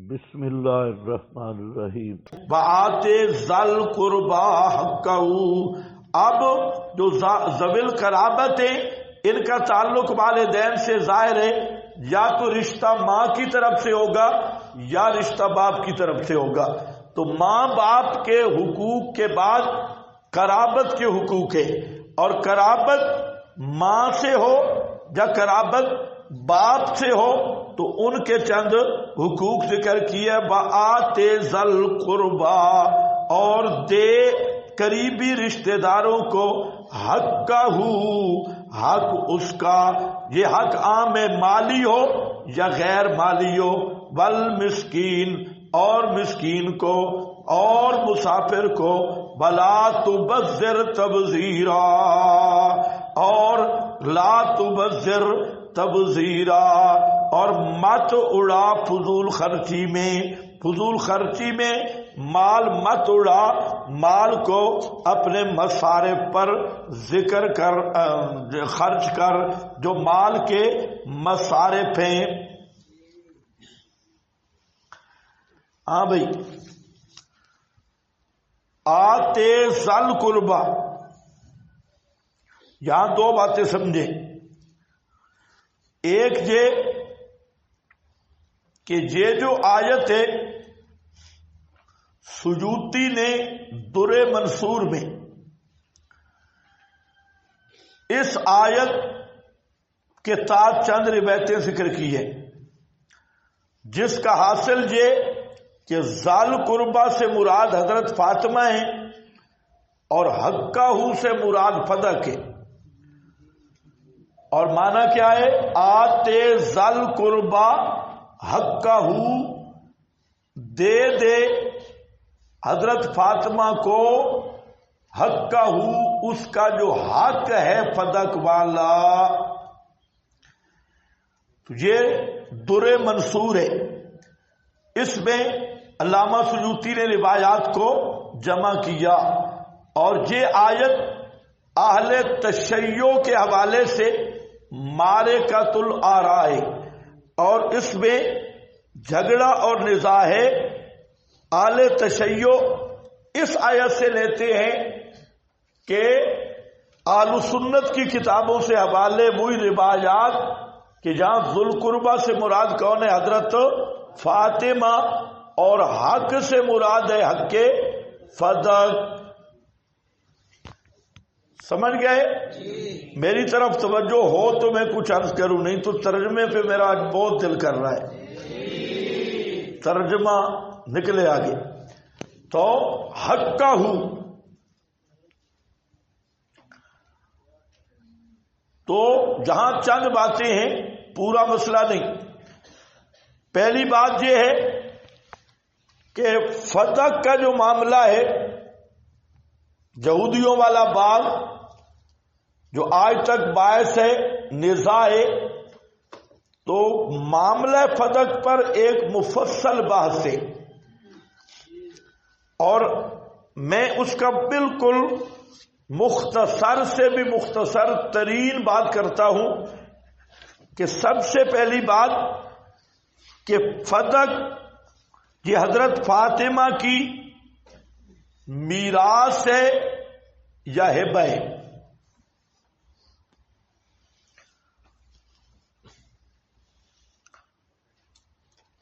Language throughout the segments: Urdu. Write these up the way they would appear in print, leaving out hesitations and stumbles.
بسم اللہ الرحمن الرحیم۔ وآتے ذل قربا حقہ، اب جو ذوی القرابت ہیں ان کا تعلق والدین سے ظاہر ہے، یا تو رشتہ ماں کی طرف سے ہوگا یا رشتہ باپ کی طرف سے ہوگا۔ تو ماں باپ کے حقوق کے بعد قرابت کے حقوق ہے، اور قرابت ماں سے ہو یا قرابت باپ سے ہو تو ان کے چند حقوق ذکر کیے۔ وآتے ذل قربا، اور دے قریبی رشتہ داروں کو حقہ، حق اس کا، یہ حق عام مالی ہو یا غیر مالی ہو، والمسکین، اور مسکین کو اور مسافر کو، ولا تبذر تبذیرا، اور لا تبذر تبذیرا، اور مت اڑا فضول خرچی میں، فضول خرچی میں مال مت اڑا، مال کو اپنے مصارف پر ذکر کر، خرچ کر جو مال کے مصارف ہیں۔ ہاں بھائی، آتے ذل قربا، یہاں دو باتیں سمجھیں۔ ایک یہ کہ یہ جو آیت ہے سیوطی نے در منصور میں اس آیت کے تحت چند روایتیں ذکر کی ہے، جس کا حاصل یہ کہ ذل قربا سے مراد حضرت فاطمہ ہیں اور حقہ سے مراد فدق ہے۔ اور معنی کیا ہے؟ آتے ذل قربا حقہ، دے دے حضرت فاطمہ کو حقہ، اس کا جو حق ہے فدق والا۔ یہ در منصور ہے، اس میں علامہ سیوطی نے روایات کو جمع کیا، اور یہ آیت اہل تشیع کے حوالے سے معرکۃ الآراء ہے، اور اس میں جھگڑا اور نزاع ہے۔ اہل تشیع اس آیت سے لیتے ہیں کہ اہل سنت کی کتابوں سے حوالے وہی روایات کہ جہاں ذو القربہ سے مراد کون ہے؟ حضرت فاطمہ، اور حق سے مراد ہے حق فدق۔ سمجھ گئے؟ میری طرف توجہ ہو تو میں کچھ عرض کروں، نہیں تو ترجمے پہ میرا آج بہت دل کر رہا ہے، ترجمہ نکلے آگے۔ تو حقہ، تو جہاں چند باتیں ہیں، پورا مسئلہ نہیں۔ پہلی بات یہ ہے کہ فدق کا جو معاملہ ہے، یہودیوں والا باغ جو آج تک باعث ہے نزاع ہے، تو معاملہ فدق پر ایک مفصل بحث ہے، اور میں اس کا بالکل مختصر سے بھی مختصر ترین بات کرتا ہوں کہ سب سے پہلی بات کہ فدق یہ حضرت فاطمہ کی میراث ہے یا ہبہ ہے؟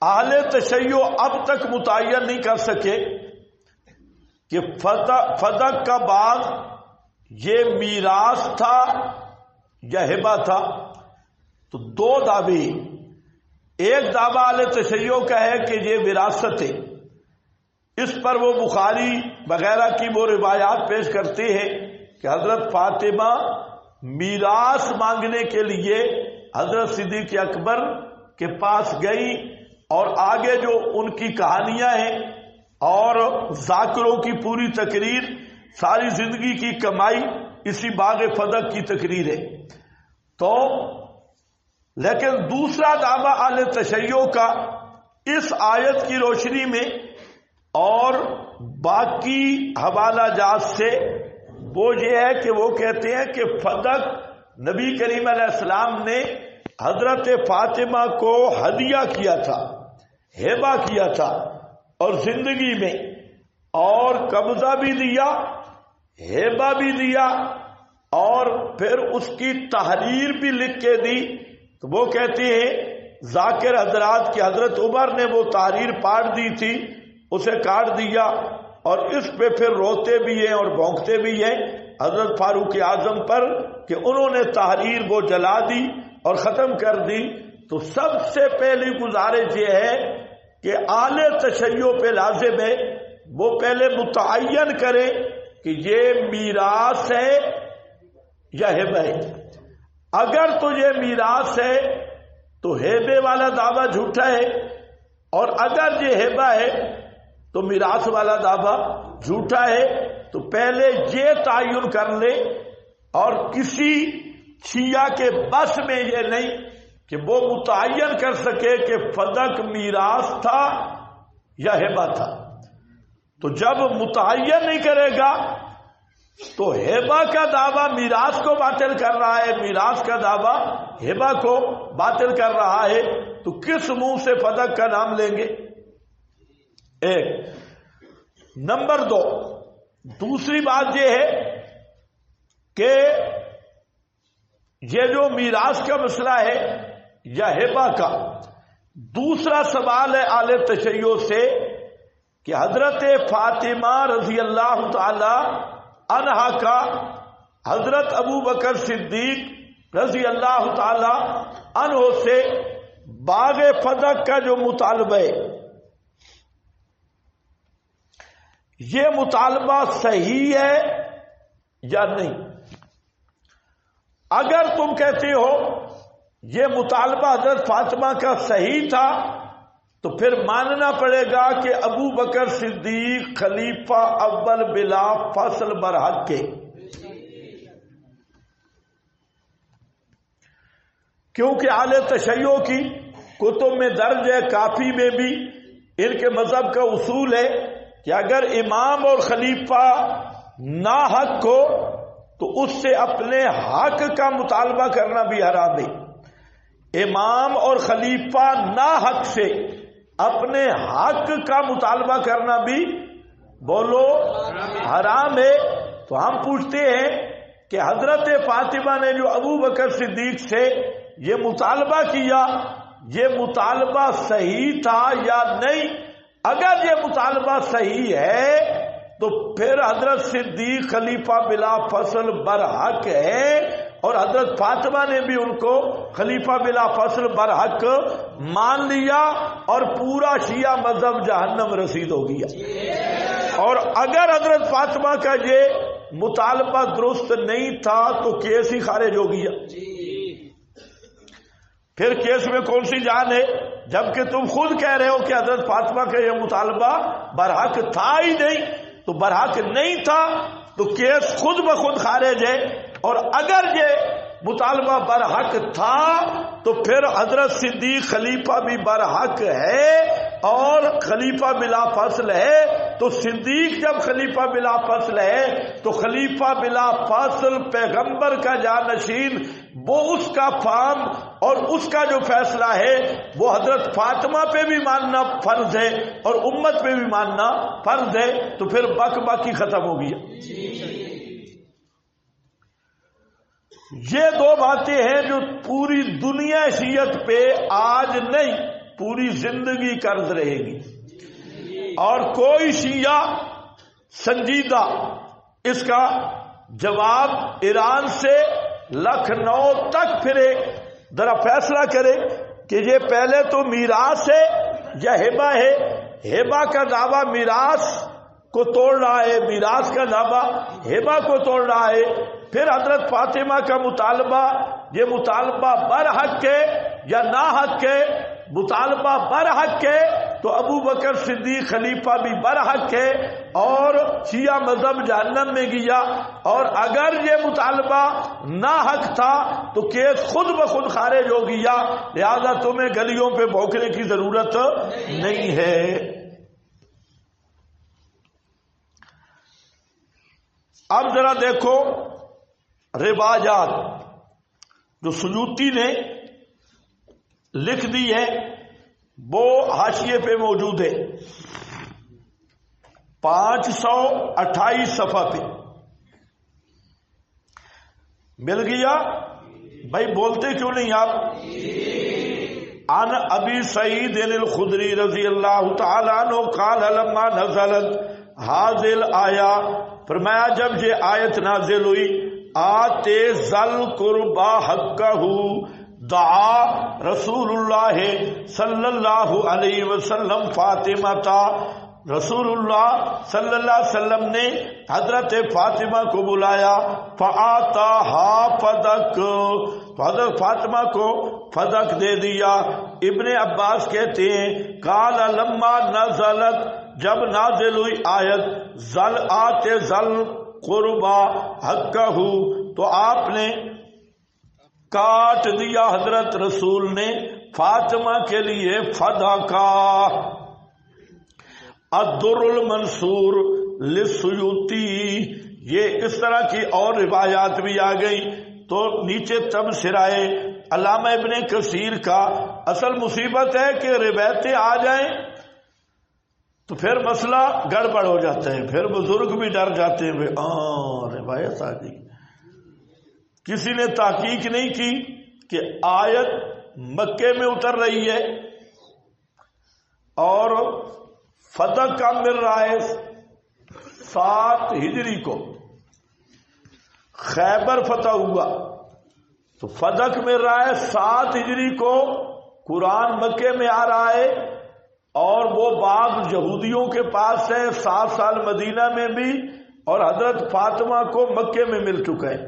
اہل تشیع اب تک متعین نہیں کر سکے کہ فدق کا باغ یہ میراث تھا یا ہبہ تھا۔ تو دو دعوے، ایک دعویٰ اہل تشیع کا ہے کہ یہ وراثت ہے، اس پر وہ بخاری وغیرہ کی وہ روایات پیش کرتے ہیں کہ حضرت فاطمہ میراث مانگنے کے لیے حضرت صدیق اکبر کے پاس گئی، اور آگے جو ان کی کہانیاں ہیں اور ذاکروں کی پوری تقریر، ساری زندگی کی کمائی اسی باغ فدق کی تقریر ہے۔ تو لیکن دوسرا دعویٰ اہل تشیع کا اس آیت کی روشنی میں اور باقی حوالہ جات سے وہ یہ ہے کہ وہ کہتے ہیں کہ فدق نبی کریم علیہ السلام نے حضرت فاطمہ کو ہدیہ کیا تھا، ہیبہ کیا تھا اور زندگی میں، اور قبضہ بھی دیا، ہیبہ بھی دیا، اور پھر اس کی تحریر بھی لکھ کے دی، تو وہ کہتے ہیں ذاکر حضرات کی حضرت عمر نے وہ تحریر پاٹ دی تھی، اسے کاٹ دیا، اور اس پہ پھر روتے بھی ہیں اور بھونکتے بھی ہیں حضرت فاروق اعظم پر کہ انہوں نے تحریر وہ جلا دی اور ختم کر دی۔ تو سب سے پہلی گزارش یہ ہے کہ اعلی تشیع پہ لازم ہے وہ پہلے متعین کرے کہ یہ میراث ہے یا ہبہ ہے۔ اگر تو یہ میراث ہے تو ہیبے والا دعویٰ جھوٹا ہے، اور اگر یہ ہبہ ہے تو میراث والا دعویٰ جھوٹا ہے۔ تو پہلے یہ تعین کر لے، اور کسی شیعہ کے بس میں یہ نہیں کہ وہ متعین کر سکے کہ فدق میراث تھا یا ہبہ تھا۔ تو جب متعین نہیں کرے گا تو ہبہ کا دعویٰ میراث کو باطل کر رہا ہے، میراث کا دعویٰ ہبہ کو باطل کر رہا ہے، تو کس منہ سے فدق کا نام لیں گے؟ ایک نمبر دو، دوسری بات یہ ہے کہ یہ جو میراث کا مسئلہ ہے یا ہبہ کا، دوسرا سوال ہے اعلی تشیع سے کہ حضرت فاطمہ رضی اللہ تعالی عنہا کا حضرت ابو بکر صدیق رضی اللہ تعالی عنہ سے باغ فدق کا جو مطالبہ ہے، یہ مطالبہ صحیح ہے یا نہیں؟ اگر تم کہتے ہو یہ مطالبہ حضرت فاطمہ کا صحیح تھا تو پھر ماننا پڑے گا کہ ابو بکر صدیق خلیفہ اول بلا فصل برحق کے، کیونکہ اعلی تشیع کی کتب میں درج ہے، کافی میں بھی ان کے مذہب کا اصول ہے کہ اگر امام اور خلیفہ ناحق ہو تو اس سے اپنے حق کا مطالبہ کرنا بھی حرام ہے۔ امام اور خلیفہ ناحق سے اپنے حق کا مطالبہ کرنا بھی بولو حرام ہے۔ تو ہم پوچھتے ہیں کہ حضرت فاطمہ نے جو ابو بکر صدیق سے یہ مطالبہ کیا، یہ مطالبہ صحیح تھا یا نہیں؟ اگر یہ مطالبہ صحیح ہے تو پھر حضرت صدیق خلیفہ بلا فصل برحق ہے، اور حضرت فاطمہ نے بھی ان کو خلیفہ بلا فصل برحق مان لیا، اور پورا شیعہ مذہب جہنم رسید ہو گیا۔ اور اگر حضرت فاطمہ کا یہ مطالبہ درست نہیں تھا تو کیس ہی خارج ہو گیا۔ پھر کیس میں کون سی جان ہے، جبکہ تم خود کہہ رہے ہو کہ حضرت فاطمہ کا یہ مطالبہ برحق تھا ہی نہیں، تو برحق نہیں تھا تو کیس خود بخود خارج ہے۔ اور اگر یہ مطالبہ برحق تھا تو پھر حضرت صدیق خلیفہ بھی برحق ہے اور خلیفہ بلا فصل ہے۔ تو صدیق جب خلیفہ بلا فصل ہے تو خلیفہ بلا فصل پیغمبر کا جانشین، وہ اس کا فام اور اس کا جو فیصلہ ہے وہ حضرت فاطمہ پہ بھی ماننا فرض ہے اور امت پہ بھی ماننا فرض ہے۔ تو پھر بک باقی ختم ہو گیا۔ یہ دو باتیں ہیں جو پوری دنیا شیعت پہ آج نہیں پوری زندگی قرض رہے گی، اور کوئی شیعہ سنجیدہ اس کا جواب ایران سے لکھنؤ تک پھرے، ذرا فیصلہ کرے کہ یہ پہلے تو میراث ہے یا ہبہ ہے۔ ہبہ کا دعویٰ میراث کو توڑ رہا ہے، میراث کا دعویٰ ہبہ کو توڑ رہا ہے۔ پھر حضرت فاطمہ کا مطالبہ، یہ مطالبہ برحق ہے یا ناحق ہے؟ مطالبہ برحق ہے تو ابو بکر صدیق خلیفہ بھی برحق ہے اور شیعہ مذہب جہنم میں گیا، اور اگر یہ مطالبہ ناحق تھا تو کیس خود بخود خارج ہو گیا، لہذا تمہیں گلیوں پہ بھونکنے کی ضرورت نہیں ہے۔ اب ذرا دیکھو روایات جو سیوطی نے لکھ دی ہے، وہ حاشیے پہ موجود ہے 528 صفحہ پہ مل گیا؟ بھائی بولتے کیوں نہیں آپ؟ عن ابی سعید الخدری رضی اللہ تعالی عنہ قال لما نزلت هذه الآیہ، فرمایا جب یہ آیت نازل ہوئی آتے ذل قربا حقہ دعا رسول اللہ صلی اللہ علیہ وسلم فاطمہ تا، رسول اللہ صلی اللہ علیہ وسلم نے حضرت فاطمہ کو بلایا، فآتاہا فدک، تو حضرت فاطمہ کو فدک دے دیا۔ ابن عباس کہتے ہیں قال لما نزلت، جب نازل ہوئی آیت ذل آتے ذل قربا حقہ، تو آپ نے کاٹ دیا حضرت رسول نے فاطمہ کے لیے فدا کا۔ الدر المنصور للسیوطی، یہ اس طرح کی اور روایات بھی آ گئی۔ تو نیچے تبصرہ علامہ ابن کثیر کا، اصل مصیبت ہے کہ روایتیں آ جائیں تو پھر مسئلہ گڑبڑ ہو جاتا ہے، پھر بزرگ بھی ڈر جاتے ہیں روایت آ گئی۔ کسی نے تحقیق نہیں کی کہ آیت مکے میں اتر رہی ہے اور فتح کا مل رہا ہے 7 ہجری کو، خیبر فتح ہوا تو فتح مل رہا ہے 7 ہجری کو، قرآن مکے میں آ رہا ہے اور وہ باغ یہودیوں کے پاس ہے 7 سال مدینہ میں بھی، اور حضرت فاطمہ کو مکے میں مل چکا ہے۔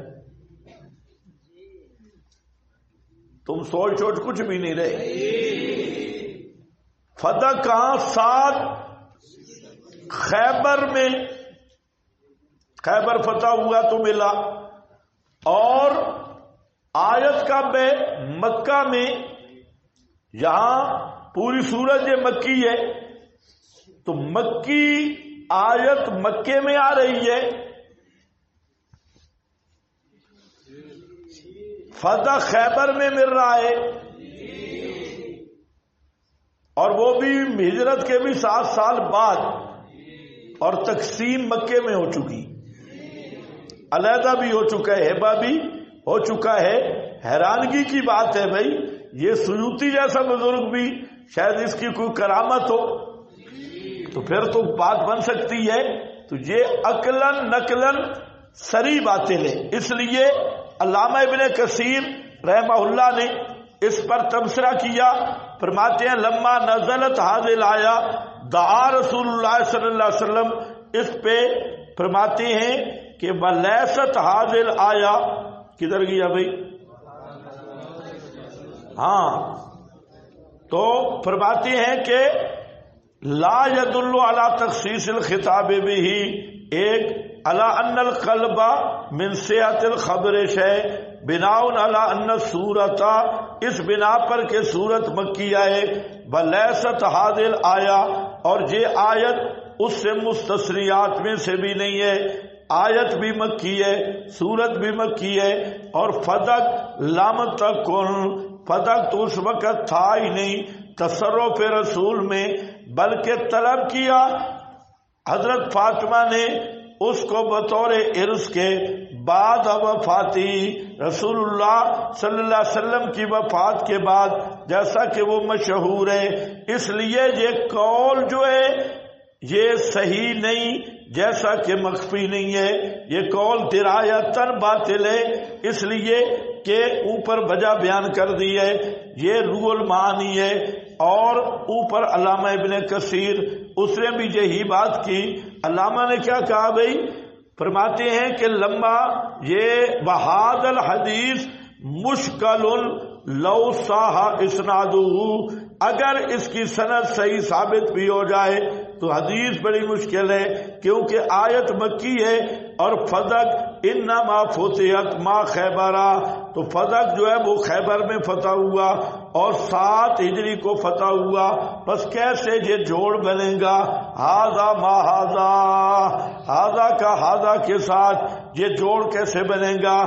تم سوچ کچھ بھی نہیں رہے۔ فتح کہاں؟ 7 خیبر میں، خیبر فتح ہوا تو ملا، اور آیت کا بے مکہ میں، یہاں پوری سورج یہ مکی ہے تو مکی آیت مکے میں آ رہی ہے، فتح خیبر میں مل رہا ہے، اور وہ بھی ہجرت کے بھی 7 سال بعد، اور تقسیم مکے میں ہو چکی، علیحدہ بھی ہو چکا ہے، ہیبہ بھی ہو چکا ہے۔ حیرانگی کی بات ہے بھائی، یہ سیوطی جیسا بزرگ بھی شاید اس کی کوئی کرامت ہو تو پھر تو بات بن سکتی ہے، تو یہ عقلاً نقلاً سری باتیں لے۔ اس لیے علامہ ابن کثیر رحمہ اللہ نے اس پر تبصرہ کیا، فرماتے ہیں لما نزلت هذه الآیہ دعا رسول اللہ صلی اللہ علیہ وسلم، اس پہ فرماتے ہیں کہ ولیست هذه الآیہ، کدھر گیا بھائی؟ ہاں، تو فرماتے ہیں کہ لا يدل على تخصیص الخطاب به، ایک علی ان القلب من صحت الخبر شے بناء علی ان سورت، اس بنا پر کہ سورت مکی ہے، ولیست هذه الآیہ، اور یہ آیت اس سے مستثنیات میں سے بھی نہیں ہے، آیت بھی مکی ہے، سورت بھی مکی ہے، اور فدق لم تکن، فدق تو اس وقت تھا ہی نہیں تصرف رسول میں، بلکہ طلب کیا حضرت فاطمہ نے اس کو بطور عرس کے بعد وفاتی رسول اللہ صلی اللہ علیہ وسلم کی وفات کے بعد، جیسا کہ وہ مشہور ہے۔ اس لیے یہ قول جو ہے یہ صحیح نہیں، جیسا کہ مخفی نہیں ہے، یہ قول درایتاً باطل ہے، اس لیے کہ اوپر وجہ بیان کر دی ہے، یہ روح المعانی ہے، اور اوپر علامہ ابن کثیر اس نے بھی یہی بات کی۔ علامہ نے کیا کہا بھائی؟ فرماتے ہیں کہ لمبا یہ بہاد الحدیث مشکل لو صح اسنادہ، اگر اس کی سند صحیح ثابت بھی ہو جائے تو حدیث بڑی مشکل ہے، کیونکہ آیت مکی ہے، اور فدق انما فتحت ما خیبرہ، تو فدق جو ہے وہ خیبر میں فتح ہوا اور 7 ہجری کو فتح ہوا، بس کیسے یہ جوڑ بنے گا؟ ہاذا ما ہاذا، ہاذا کا ہاذا کے ساتھ یہ جوڑ کیسے بنے گا؟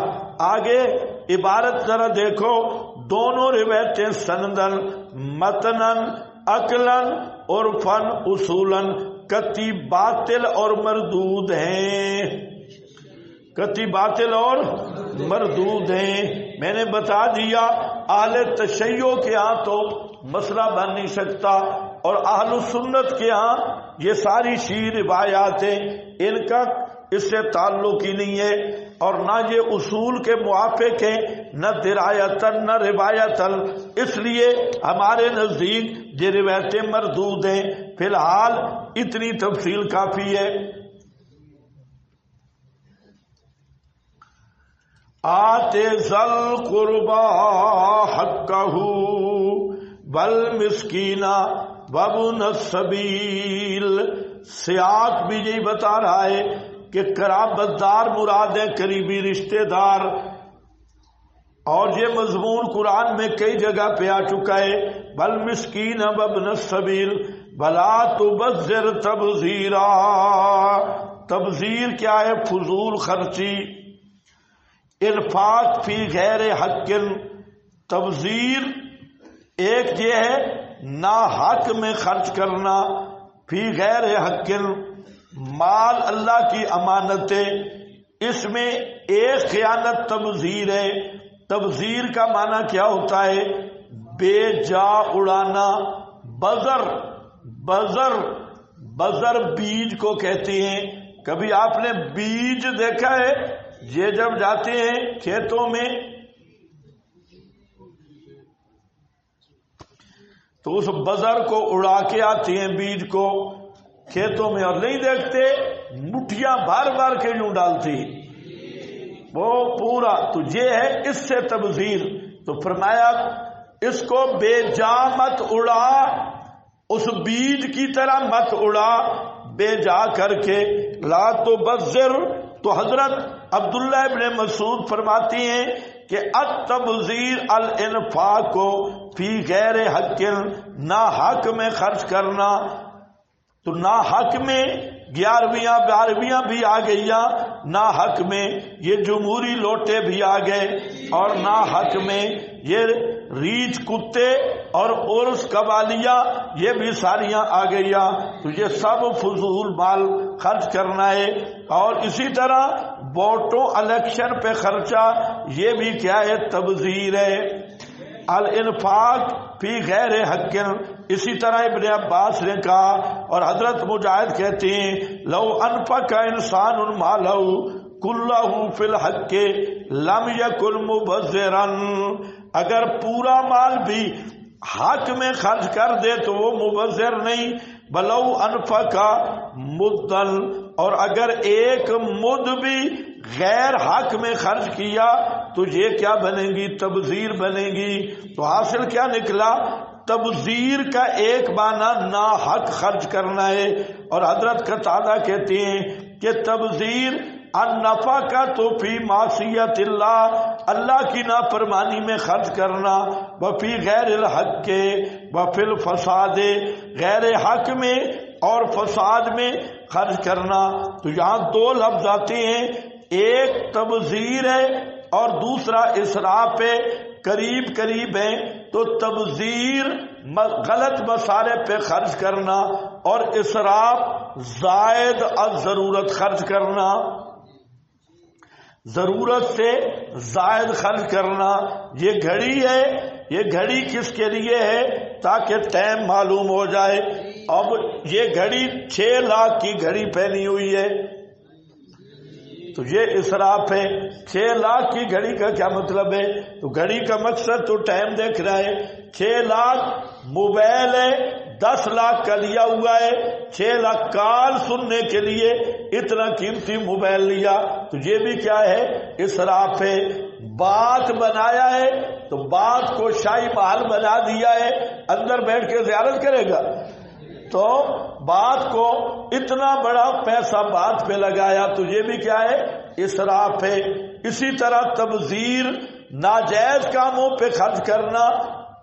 آگے عبارت ذرا دیکھو، دونوں روایتیں سندن متنن عقلاً عرفاً اصولاً قطعی باطل اور مردود ہیں، قطعی باطل اور مردود ہیں۔ میں نے بتا دیا اہل تشیع کے ہاں تو مسئلہ بن نہیں سکتا، اور اہل سنت کے ہاں یہ ساری شیعہ روایاتیں ان کا اس سے تعلق ہی نہیں ہے، اور نہ یہ اصول کے موافق ہیں، نہ درایتاً نہ روایتاً، اس لیے ہمارے نزدیک یہ روایتیں مردود ہیں۔ فی الحال اتنی تفصیل کافی ہے۔ آتے ذل قربا حقہ والمسکین وابن السبیل، سیاق بھی یہی بتا رہا ہے کہ قرابت دار مراد ہے، قریبی رشتہ دار، اور یہ مضمون قرآن میں کئی جگہ پہ آ چکا ہے۔ والمسکین وابن السبیل ولا تبذر تبذیرا، تبذیر کیا ہے؟ فضول خرچی، انفاق فی غیر حق، تبذیر ایک یہ ہے نا حق میں خرچ کرنا، فی غیر حق، مال اللہ کی امانت ہے، اس میں ایک خیانت تبذیر ہے۔ تبذیر کا معنی کیا ہوتا ہے؟ بے جا اڑانا، بذر، بذر، بذر بیج کو کہتے ہیں۔ کبھی آپ نے بیج دیکھا ہے؟ یہ جب جاتے ہیں کھیتوں میں تو اس بذر کو اڑا کے آتے ہیں، بیج کو کھیتوں میں، اور نہیں دیکھتے مٹھیاں بھر بھر کے یوں ڈالتی وہ پورا، تو یہ ہے اس سے تبذیر۔ تو فرمایا اس کو بے جا مت اڑا، اس بیج کی طرح مت اڑا بے جا کر کے، لا تبذر۔ تو حضرت عبداللہ ابن مسعود فرماتی ہیں کہ التبذیر الانفاق کو فی غیر حق، نا حق میں خرچ کرنا۔ تو نا حق میں 11ویں 12ویں بھی آ گئیاں، نا حق میں یہ جمہوری لوٹے بھی آ گئے، اور نا حق میں یہ ریچھ کتے اور عرس قوالیہ یہ بھی ساریاں آ گئیاں۔ تو یہ سب فضول مال خرچ کرنا ہے۔ اور اسی طرح ووٹوں الیکشن پہ خرچہ، یہ بھی کیا ہے؟ تبذیر ہے۔ الانفاق فی غیر حق، اسی طرح ابن عباس نے کہا، اور حضرت مجاہد کہتے ہیں لو انفق انسان مالہ کلہ فی الحق لم یکن مبذرا، اگر پورا مال بھی حق میں خرچ کر دے تو وہ مبذر نہیں، بلو انفق مدن، اور اگر ایک مد بھی غیر حق میں خرچ کیا تو یہ کیا بنے گی؟ تبذیر بنے گی۔ تو حاصل کیا نکلا؟ تبذیر کا ایک معنی نا حق خرچ کرنا ہے، اور حضرت قتادہ کہتے ہیں کہ تبذیر النفقۃ فی معصیت اللہ، اللہ کی نافرمانی میں خرچ کرنا، وفی غیر الحق وفی الفساد، غیر حق میں اور فساد میں خرچ کرنا۔ تو یہاں دو لفظ آتے ہیں، ایک تبذیر ہے اور دوسرا اسراف ہے، قریب قریب ہیں۔ تو تبذیر غلط مسالے پہ خرچ کرنا، اور اسراف زائد از ضرورت خرچ کرنا، ضرورت سے زائد خرچ کرنا۔ یہ گھڑی ہے، یہ گھڑی کس کے لیے ہے؟ تاکہ ٹائم معلوم ہو جائے۔ اب یہ گھڑی 6 لاکھ کی گھڑی پہنی ہوئی ہے، تو یہ اسراف ہے۔ 6 لاکھ کی گھڑی کا کیا مطلب ہے؟ تو گھڑی کا مقصد تو ٹائم دیکھ رہا ہے۔ 6 لاکھ موبائل ہے، 10 لاکھ کا لیا ہوا ہے، 6 لاکھ کال سننے کے لیے اتنا قیمتی موبائل لیا، تو یہ بھی کیا ہے؟ اسراف ہے۔ بات بنایا ہے تو بات کو شاہی محل بنا دیا ہے، اندر بیٹھ کے زیارت کرے گا، تو بات کو اتنا بڑا پیسہ بات پہ لگایا، تو یہ بھی کیا ہے؟ اسراف ہے۔ اسی طرح تبذیر ناجائز کاموں پہ خرچ کرنا،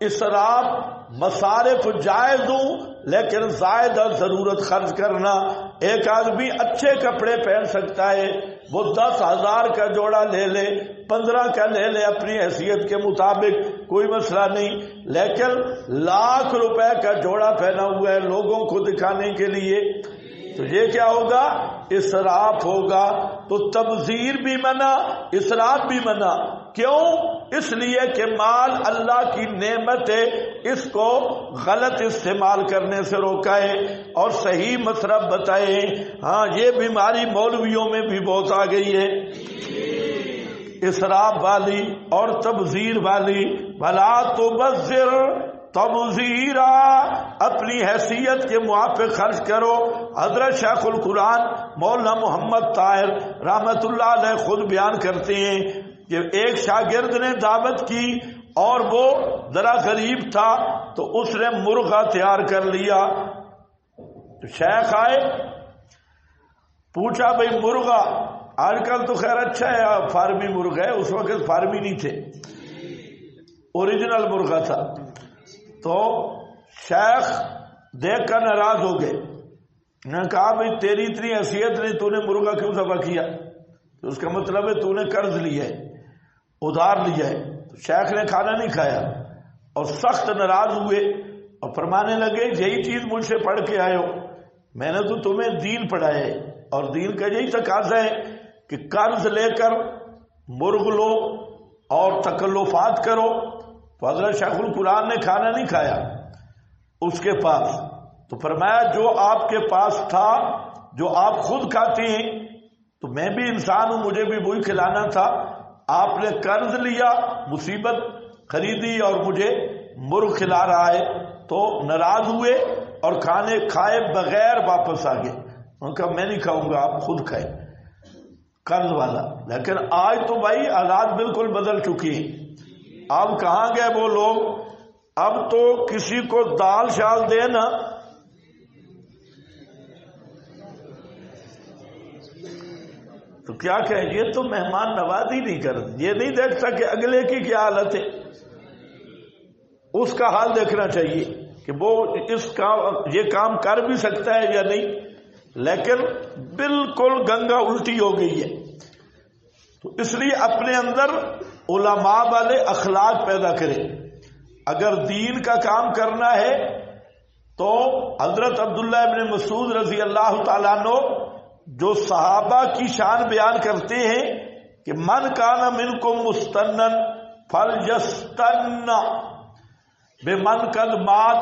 اسراف مصارف جائز ہوں لیکن زائد ضرورت خرچ کرنا۔ ایک آدمی اچھے کپڑے پہن سکتا ہے، وہ 10,000 کا جوڑا لے لے، 15 کا لے لے اپنی حیثیت کے مطابق، کوئی مسئلہ نہیں، لیکن لاکھ روپے کا جوڑا پہنا ہوا ہے لوگوں کو دکھانے کے لیے، تو یہ کیا ہوگا؟ اسراف ہوگا۔ تو تبذیر بھی منع، اسراف بھی منع۔ کیوں؟ اس لیے کہ مال اللہ کی نعمت ہے، اس کو غلط استعمال کرنے سے روکا ہے اور صحیح مصرف بتائے۔ ہاں، یہ بیماری مولویوں میں بھی بہت آ گئی ہے، اسراف والی اور تبذیر والی۔ بھلا تبذر تبذیرا، اپنی حیثیت کے موافق خرچ کرو۔ حضرت شیخ القرآن مولانا محمد طاہر رحمت اللہ علیہ خود بیان کرتے ہیں کہ ایک شاگرد نے دعوت کی اور وہ ذرا غریب تھا تو اس نے مرغا تیار کر لیا۔ تو شیخ آئے، پوچھا بھئی مرغا، آج کل تو خیر اچھا ہے فارمی مرغا ہے، اس وقت فارمی نہیں تھے، اوریجنل مرغا تھا۔ تو شیخ دیکھ کر ناراض ہو گئے، انہوں نے کہا بھئی تیری اتنی حیثیت نہیں، تو نے مرغا کیوں ذبح کیا؟ تو اس کا مطلب ہے تو نے قرض لیا ہے، ادھار لیا ہے۔ تو شیخ نے کھانا نہیں کھایا اور سخت ناراض ہوئے اور فرمانے لگے یہی چیز مجھ سے پڑھ کے آئے ہو، میں نے تو تمہیں دین پڑھایا ہے اور دین کا یہی تقاضا ہے کہ قرض لے کر مرغ لو اور تکلفات کرو۔ تو حضرت شیخ القرآن نے کھانا نہیں کھایا اس کے پاس، تو فرمایا جو آپ کے پاس تھا، جو آپ خود کھاتے ہیں، تو میں بھی انسان ہوں، مجھے بھی وہی کھلانا تھا، آپ نے قرض لیا، مصیبت خریدی اور مجھے مرغ کھلا رہا ہے۔ تو ناراض ہوئے اور کھانے کھائے بغیر واپس آ گئے، انہوں نے کہا میں نہیں کھاؤں گا، آپ خود کھائے، قرض والا۔ لیکن آج تو بھائی حالات بالکل بدل چکی ہیں، اب کہاں گئے وہ لوگ؟ اب تو کسی کو دال شال دے نا، تو کیا کہیں، یہ تو مہمان نوازی نہیں کر، یہ نہیں دیکھتا کہ اگلے کی کیا حالت ہے، اس کا حال دیکھنا چاہیے کہ وہ یہ کام کر بھی سکتا ہے یا نہیں۔ لیکن بالکل گنگا الٹی ہو گئی ہے۔ تو اس لیے اپنے اندر علماء والے اخلاق پیدا کرے۔ اگر دین کا کام کرنا ہے تو حضرت عبداللہ ابن مسعود رضی اللہ تعالیٰ عنہ جو صحابہ کی شان بیان کرتے ہیں کہ من کان منکم مستنن فلیستن بمن قد مات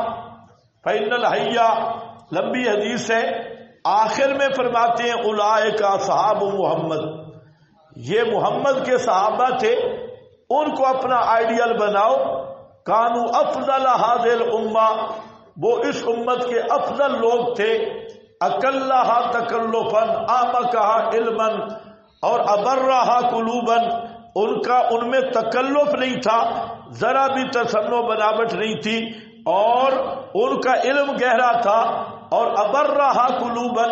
فإن الحی، لمبی حدیث ہے، آخر میں فرماتے ہیں اولئک اصحاب محمد، یہ محمد کے صحابہ تھے، ان کو اپنا آئیڈیل بناؤ۔ کانو افضل هذه الامہ، وہ اس امت کے افضل لوگ تھے، اقلھا تکلفا اعمقھا علما اور ابرھا قلوبا، ان میں تکلف نہیں تھا، ذرا بھی تصنع بناوٹ نہیں تھی، اور ان کا علم گہرا تھا، اور ابرھا قلوبا،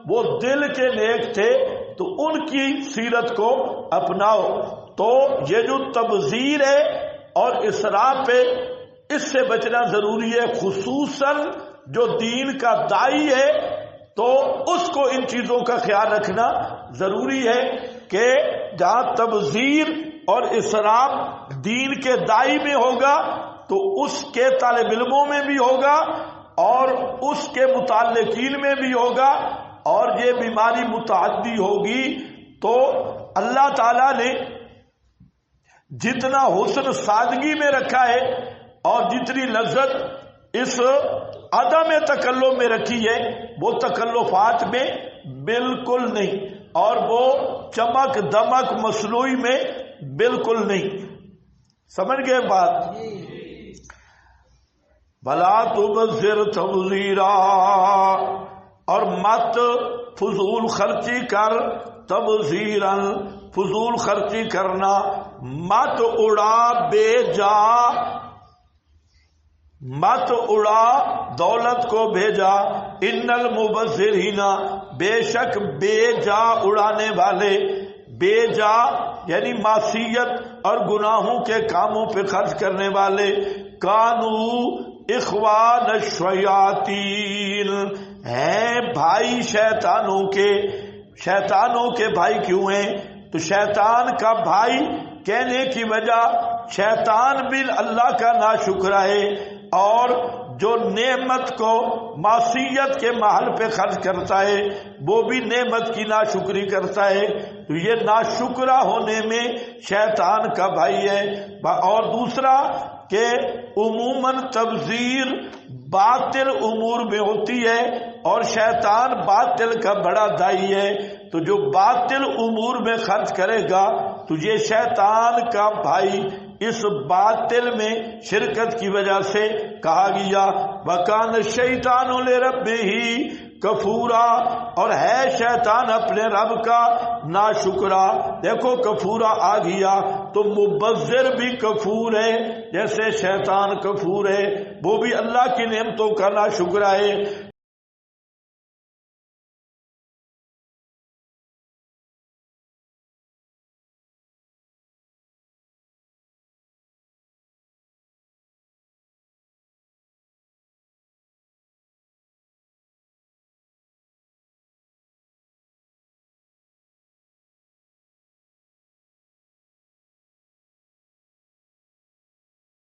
وہ دل کے نیک تھے، تو ان کی سیرت کو اپناؤ۔ تو یہ جو تبذیر ہے اور اسراف ہے، اس سے بچنا ضروری ہے، خصوصاً جو دین کا داعی ہے تو اس کو ان چیزوں کا خیال رکھنا ضروری ہے کہ جہاں تبذیر اور اسراف دین کے داعی میں ہوگا تو اس کے طالب علموں میں بھی ہوگا اور اس کے متعلقین میں بھی ہوگا، اور یہ بیماری متعدی ہوگی۔ تو اللہ تعالیٰ نے جتنا حسن سادگی میں رکھا ہے اور جتنی لذت اس عدم تکلف میں رکھی ہے، وہ تکلفات میں بالکل نہیں، اور وہ چمک دمک مصنوعی میں بالکل نہیں۔ سمجھ گئے بات؟ بلا تبذر تبذیرا، اور مت فضول خرچی کر، تبذیرا فضول خرچی کرنا، مت اڑا بے جا، مت اڑا دولت کو بھیجا، ان المبذرین، بے شک بے جا اڑانے والے، بے جا یعنی معصیت اور گناہوں کے کاموں پہ خرچ کرنے والے، کانو اخوان الشیاطین، ہیں بھائی شیطانوں کے۔ شیطانوں کے بھائی کیوں ہیں؟ تو شیطان کا بھائی کہنے کی وجہ شیطان بھی اللہ کا ناشکرا ہے، اور جو نعمت کو معصیت کے محل پہ خرچ کرتا ہے وہ بھی نعمت کی ناشکری کرتا ہے، تو یہ ناشکرا ہونے میں شیطان کا بھائی ہے۔ اور دوسرا کہ عموماً تبذیر باطل امور میں ہوتی ہے اور شیطان باطل کا بڑا دائی ہے، تو جو باطل امور میں خرچ کرے گا تو یہ شیطان کا بھائی اس باطل میں شرکت کی وجہ سے کہا گیا وَكَانَ الشَّيْطَانُ لِرَبِّهِ کفورا، اور ہے شیطان اپنے رب کا ناشکرا۔ دیکھو کفورا آ گیا تو مبذر بھی کفور ہے، جیسے شیطان کفور ہے، وہ بھی اللہ کی نعمتوں کا ناشکرا ہے۔